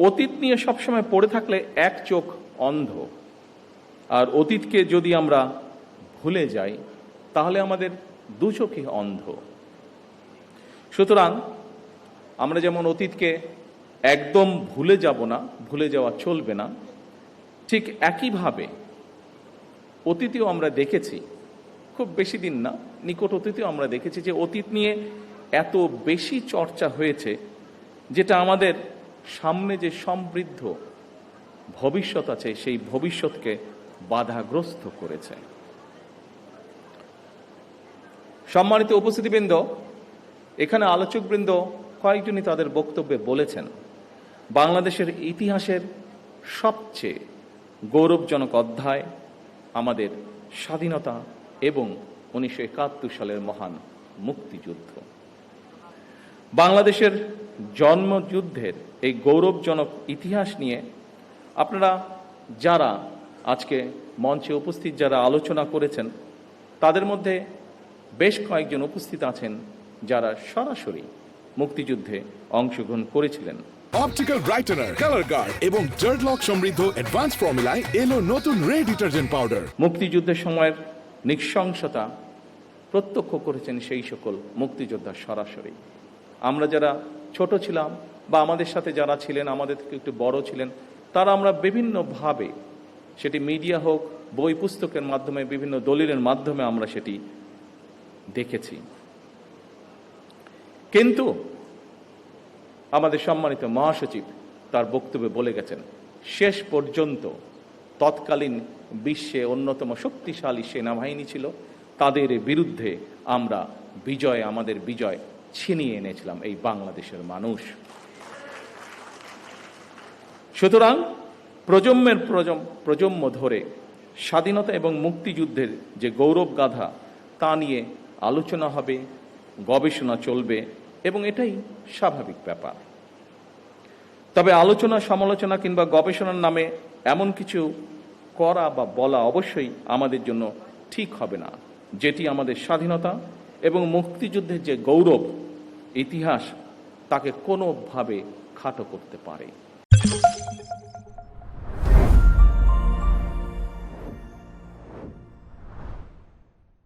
অতীত নিয়ে সবসময় পড়ে থাকলে এক চোখ অন্ধ, আর অতীতকে যদি আমরা ভুলে যাই তাহলে আমাদের দু চোখই অন্ধ। সুতরাং আমরা যেমন অতীতকে একদম ভুলে যাব না, ভুলে যাওয়া চলবে না, ঠিক একইভাবে অতীতেও আমরা দেখেছি, খুব বেশি দিন না, নিকট অতীতেও আমরা দেখেছি যে অতীত নিয়ে এত বেশি চর্চা হয়েছে যেটা আমাদের সামনে যে সমৃদ্ধ ভবিষ্যৎ আছে সেই ভবিষ্যৎকে বাধাগ্রস্ত করেছে। সম্মানিত উপস্থিতিবৃন্দ, এখানে আলোচকবৃন্দ কয়েকজনই তাদের বক্তব্যে বলেছেন বাংলাদেশের ইতিহাসের সবচেয়ে গৌরবজনক অধ্যায় আমাদের স্বাধীনতা এবং 1971 সালের মহান মুক্তিযুদ্ধ। বাংলাদেশের জন্মযুদ্ধের এই গৌরবজনক ইতিহাস নিয়ে আপনারা যারা আজকে মঞ্চে উপস্থিত যারা আলোচনা করেছেন তাদের মধ্যে বেশ কয়েকজন উপস্থিত আছেন যারা সরাসরি মুক্তিযুদ্ধে অংশগ্রহণ করেছিলেন। অপটিক্যাল ব্রাইটেনার, কালার গার্ড এবং জার্ড লক সমৃদ্ধ অ্যাডভান্স ফর্মুলায় এলো নতুন রে ডিটারজেন্ট পাউডার। মুক্তিযুদ্ধের সময়ের নৃশংসতা প্রত্যক্ষ করেছেন সেই সকল মুক্তিযোদ্ধা সরাসরি। আমরা যারা ছোট ছিলাম বা আমাদের সাথে যারা ছিলেন, আমাদের থেকে একটু বড় ছিলেন, তারা আমরা বিভিন্নভাবে সেটি মিডিয়া হোক, বই পুস্তকের মাধ্যমে, বিভিন্ন দলিলের মাধ্যমে আমরা সেটি দেখেছি। কিন্তু আমাদের সম্মানিত মহাসচিব তার বক্তব্যে বলে গেছেন শেষ পর্যন্ত তৎকালীন বিশ্বে অন্যতম শক্তিশালী সেনাবাহিনী ছিল, তাদের বিরুদ্ধে আমরা আমাদের বিজয় ছিনিয়ে এনেছিলাম এই বাংলাদেশের মানুষ। সুতরাং প্রজন্ম ধরে স্বাধীনতা এবং মুক্তিযুদ্ধের যে গৌরব গাথা তা নিয়ে আলোচনা হবে, গবেষণা চলবে এবং এটাই স্বাভাবিক ব্যাপার। তবে আলোচনা, সমালোচনা কিংবা গবেষণার নামে এমন কিছু করা বা বলা অবশ্যই আমাদের জন্য ঠিক হবে না যেটি আমাদের স্বাধীনতা এবং মুক্তিযুদ্ধের যে গৌরব ইতিহাস তাকে কোনোভাবে খাটো করতে পারে।